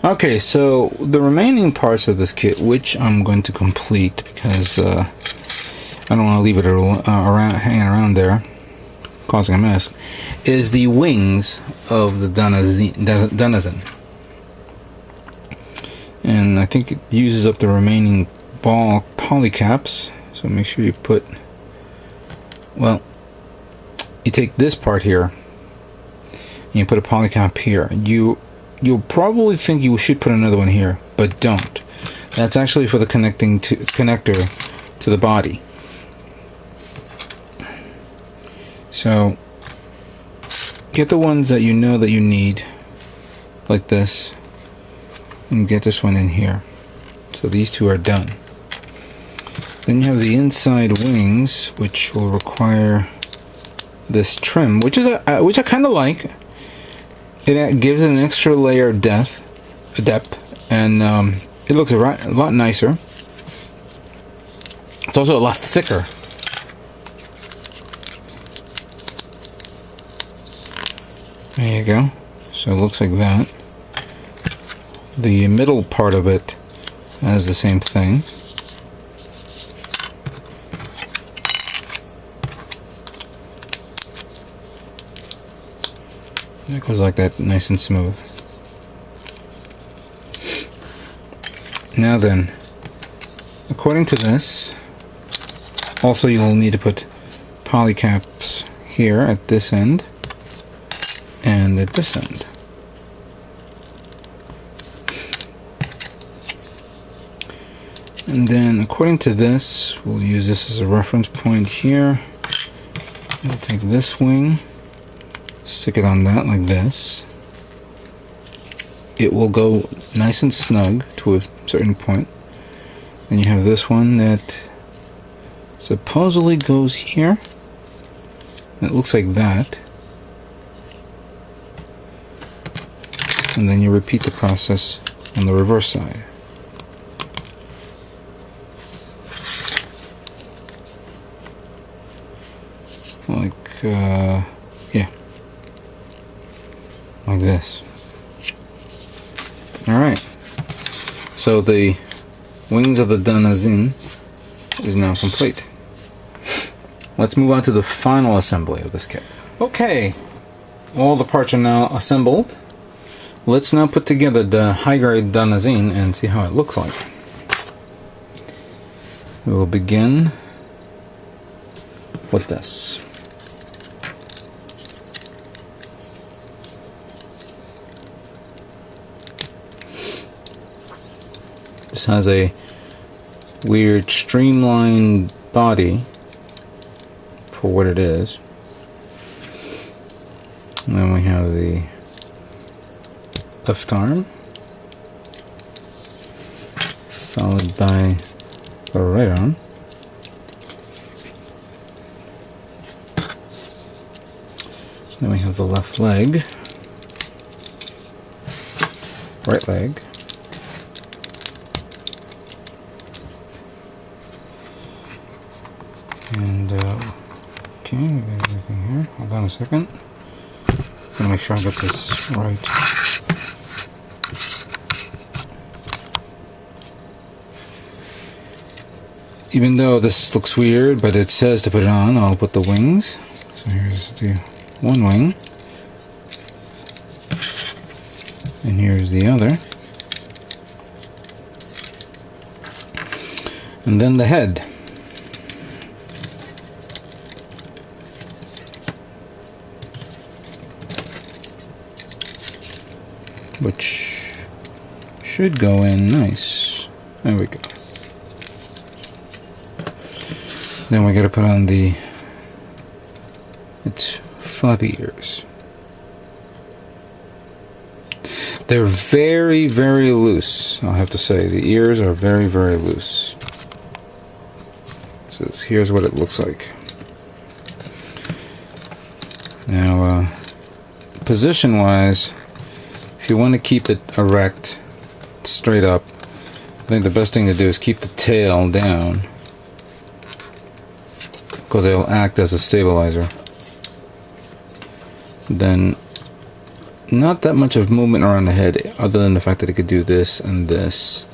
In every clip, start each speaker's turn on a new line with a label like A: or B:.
A: Okay, so the remaining parts of this kit, which I'm going to complete because I don't want to leave it hanging around there, causing a mess, is the wings of the Danazine. And I think it uses up the remaining ball polycaps, so make sure you put, well, you take this part here and you put a polycap here. You'll probably think you should put another one here, but don't. That's actually for the connector to the body. So get the ones that you know that you need, like this, and get this one in here. So these two are done. Then you have the inside wings, which will require this trim, which I kind of like. It gives it an extra layer of depth, and it looks a lot nicer. It's also a lot thicker. There you go. So it looks like that. The middle part of it has the same thing. It goes like that, nice and smooth. Now then, according to this, also you will need to put polycaps here at this end and at this end. And then according to this, we'll use this as a reference point here. We'll take this wing, stick it on that like this. It will go nice and snug to a certain point. Then you have this one that supposedly goes here. It looks like that. And then you repeat the process on the reverse side. Like, yeah. Like this. Alright. So the wings of the Danazine is now complete. Let's move on to the final assembly of this kit. Okay. All the parts are now assembled. Let's now put together the high-grade Danazine and see how it looks like. We will begin with this. This has a weird streamlined body for what it is. And then we have the left arm, followed by the right arm. Then we have the left leg, right leg, and okay, we got everything here. Hold on a second. I'm gonna make sure I get this right. Even though this looks weird, but it says to put it on, I'll put the wings. So here's the one wing, and here's the other, and then the head. Which should go in nice. There we go. Then we gotta put on its flappy ears. They're very, very loose, I'll have to say. The ears are very, very loose. So here's what it looks like. Now, position-wise, if you want to keep it erect, straight up, I think the best thing to do is keep the tail down, because it'll act as a stabilizer. Then not that much of movement around the head, other than the fact that it could do this and this.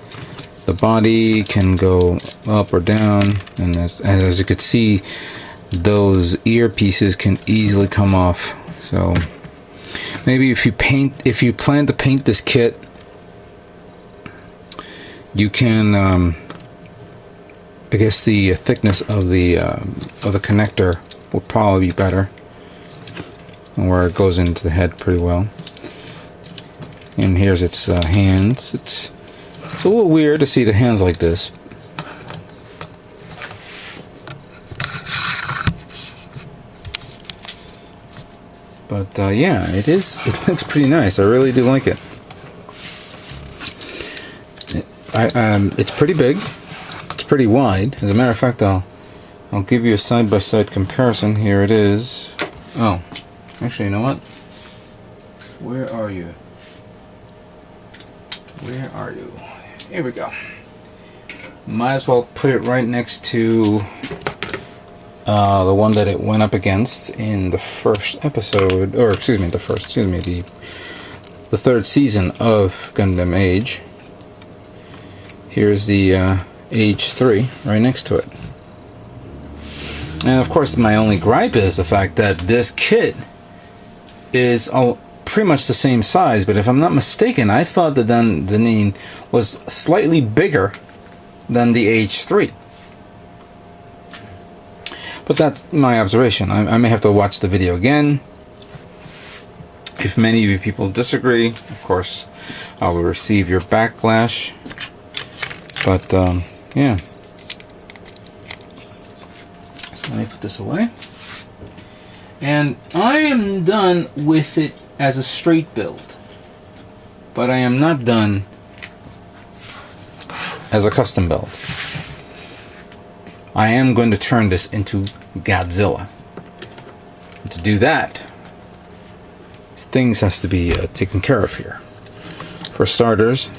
A: The body can go up or down, and as you could see, those earpieces can easily come off. So maybe if you plan to paint this kit, you can I guess the thickness of the connector will probably be better, where it goes into the head pretty well. And here's its hands. It's a little weird to see the hands like this. But yeah, it looks pretty nice. I really do like it. It's pretty big. It's pretty wide. As a matter of fact, I'll give you a side-by-side comparison. Here it is. Oh, actually, you know what? Where are you? Where are you? Here we go. Might as well put it right next to the one that it went up against in the first episode, or excuse me, the third season of Gundam Age. Here's the Age 3 right next to it. And of course, my only gripe is the fact that this kit is pretty much the same size, but if I'm not mistaken, I thought the Danazine was slightly bigger than the H3. But that's my observation. I may have to watch the video again. If many of you people disagree, of course, I will receive your backlash. But, yeah. So let me put this away. And I am done with it as a straight build, but I am not done as a custom build. I am going to turn this into Godzilla. And to do that, things has to be taken care of here. For starters,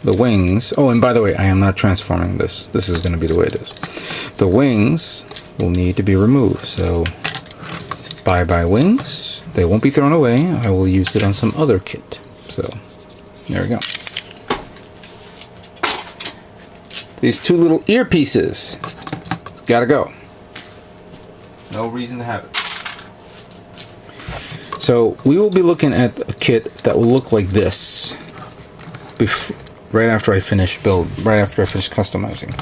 A: the wings. Oh, and by the way, I am not transforming this. This is going to be the way it is. The wings will need to be removed. So, bye-bye wings. They won't be thrown away. I will use it on some other kit. So, there we go. These two little earpieces. It's gotta go. No reason to have it. So, we will be looking at a kit that will look like this. Right after I finish customizing.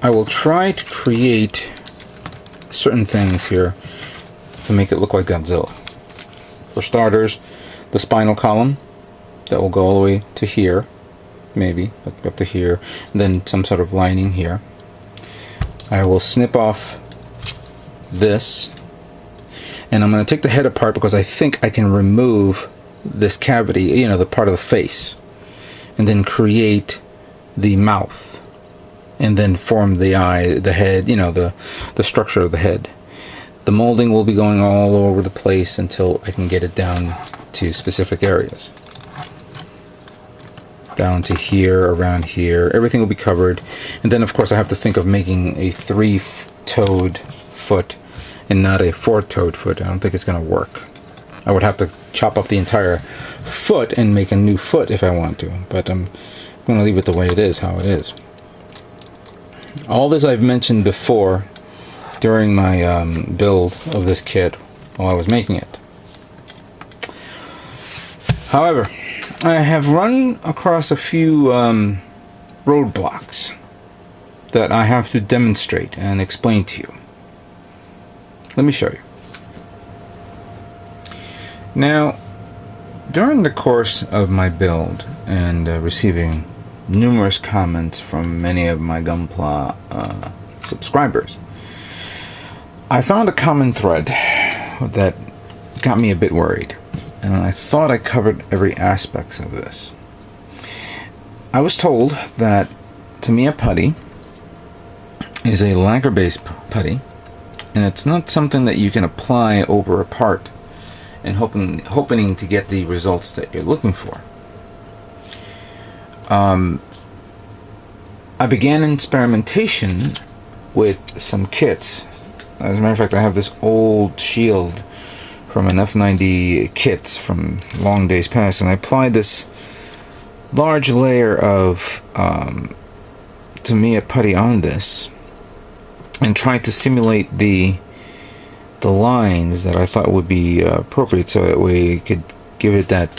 A: I will try to create certain things here to make it look like Godzilla. For starters, the spinal column that will go all the way to here, maybe up to here, and then some sort of lining here. I will snip off this, and I'm going to take the head apart because I think I can remove this cavity, you know, the part of the face, and then create the mouth. And then form the eye, the head, you know, the structure of the head. The molding will be going all over the place until I can get it down to specific areas. Down to here, around here, everything will be covered. And then of course I have to think of making a 3-toed foot and not a 4-toed foot. I don't think it's going to work. I would have to chop up the entire foot and make a new foot if I want to. But I'm going to leave it the way it is, how it is. All this I've mentioned before during my build of this kit while I was making it. However, I have run across a few roadblocks that I have to demonstrate and explain to you. Let me show you. Now, during the course of my build and receiving numerous comments from many of my Gunpla subscribers, I found a common thread that got me a bit worried, and I thought I covered every aspect of this. I was told that Tamiya putty is a lacquer-based putty, and it's not something that you can apply over a part and hoping to get the results that you're looking for. I began experimentation with some kits. As a matter of fact, I have this old shield from an F90 kits from long days past, and I applied this large layer of Tamiya putty on this and tried to simulate the lines that I thought would be appropriate, so that way it could give it that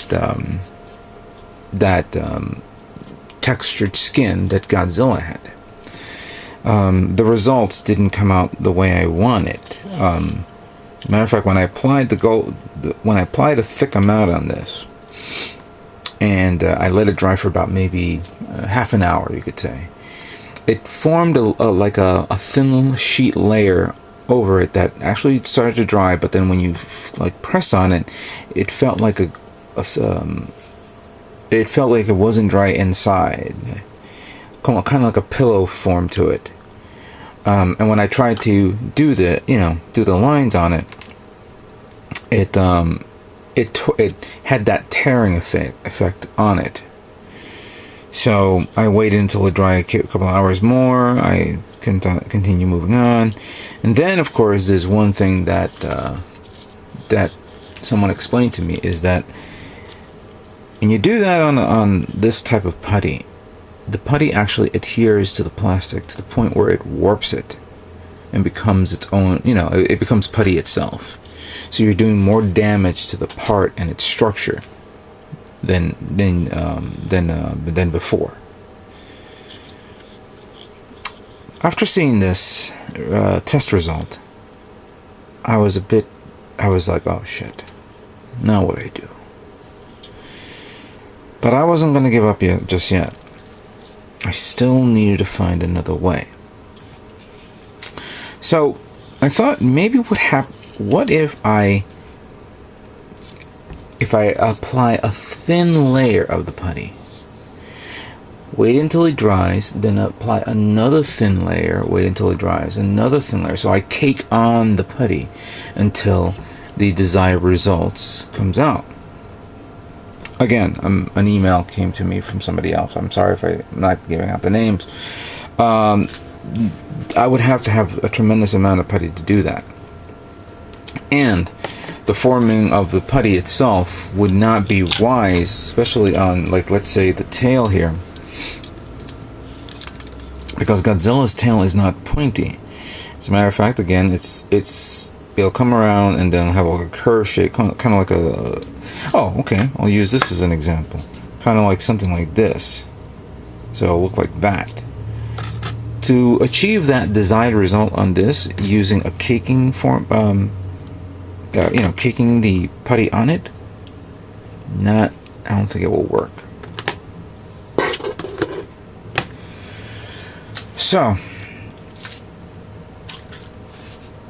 A: textured skin that Godzilla had. The results didn't come out the way I wanted. Matter of fact, when I applied a thick amount on this, and I let it dry for about maybe half an hour, you could say, it formed like a thin sheet layer over it that actually started to dry. But then when you like press on it, it felt like it wasn't dry inside, kind of like a pillow form to it. And when I tried to do the lines on it, it had that tearing effect on it. So I waited until it dried a couple hours more. I continue moving on, and then of course there's one thing that someone explained to me, is that when you do that on this type of putty, the putty actually adheres to the plastic to the point where it warps it and becomes its own, it becomes putty itself. So you're doing more damage to the part and its structure than before. After seeing this test result, I was like, oh shit, now what do I do? But I wasn't going to give up just yet. I still needed to find another way. So I thought, maybe what if I apply a thin layer of the putty, wait until it dries, then apply another thin layer, wait until it dries, another thin layer. So I cake on the putty until the desired results comes out. Again, an email came to me from somebody else. I'm sorry if I'm not giving out the names. I would have to have a tremendous amount of putty to do that. And the forming of the putty itself would not be wise, especially on, like, let's say the tail here, because Godzilla's tail is not pointy. As a matter of fact, again, it'll come around and then have like a curve shape, kind of like a, oh, okay, I'll use this as an example, kind of like something like this. So it'll look like that. To achieve that desired result on this, using a caking form, caking the putty on it, I don't think it will work. So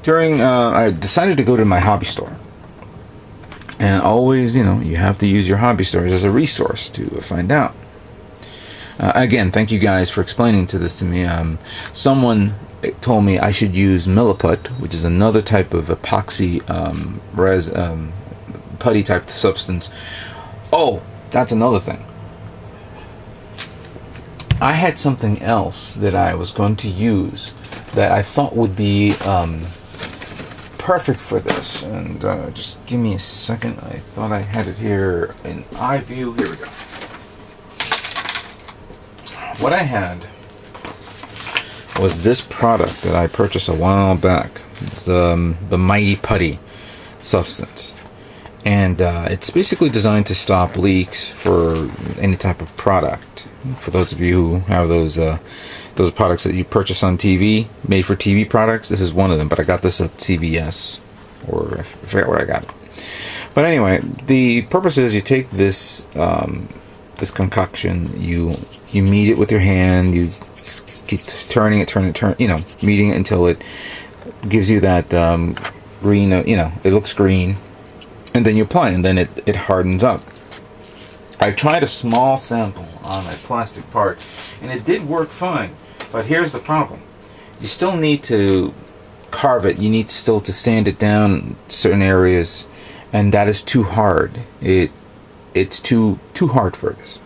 A: I decided to go to my hobby store, and always, you have to use your hobby stores as a resource to find out. Again, thank you guys for explaining this to me. Someone told me I should use Milliput, which is another type of epoxy putty type substance. Oh, that's another thing. I had something else that I was going to use that I thought would be perfect for this. And just give me a second. I thought I had it here in iView. Here we go. What I had was this product that I purchased a while back. It's the Mighty Putty substance, and it's basically designed to stop leaks for any type of product. For those of you who have those products that you purchase on TV, made for TV products, this is one of them. But I got this at CVS, or I forget where I got it. But anyway, the purpose is you take this this concoction, you knead it with your hand, you keep turning it, kneading it until it gives you that green, it looks green, and then you apply it, and then it hardens up. I tried a small sample on a plastic part, and it did work fine, but here's the problem. You still need to carve it, you need still to sand it down in certain areas, and that is too hard. It's too hard for this.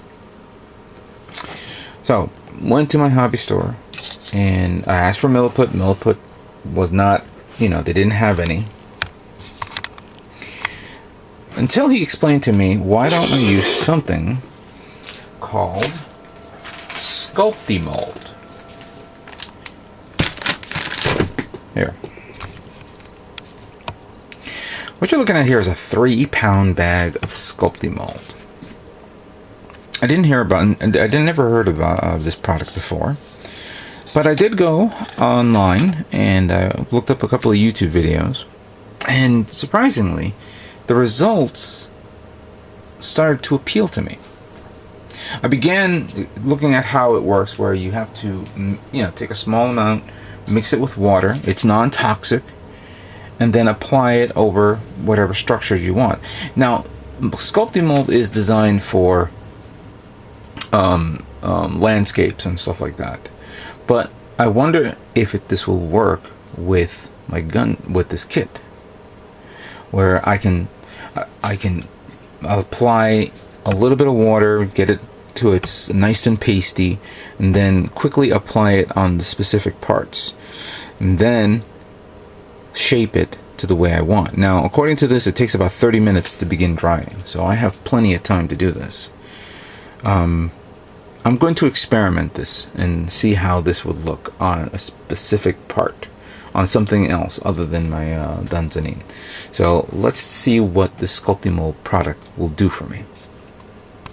A: So went to my hobby store, and I asked for milliput. Milliput was not, they didn't have any. Until he explained to me, why don't I use something called Sculpt the Mold. Here. What you're looking at here is a 3-pound bag of Sculpt the Mold. I never heard about this product before. But I did go online and I looked up a couple of YouTube videos. And surprisingly, the results started to appeal to me. I began looking at how it works, where you have to, take a small amount, mix it with water. It's non-toxic, and then apply it over whatever structures you want. Now, Sculpt the Mold is designed for landscapes and stuff like that. But I wonder if this will work with with this kit, where I can apply a little bit of water, get it to it's nice and pasty, and then quickly apply it on the specific parts, and then shape it to the way I want. Now, according to this, it takes about 30 minutes to begin drying, so I have plenty of time to do this. I'm going to experiment this and see how this would look on a specific part, on something else other than my Danazine. So let's see what the Sculpt the Mold product will do for me.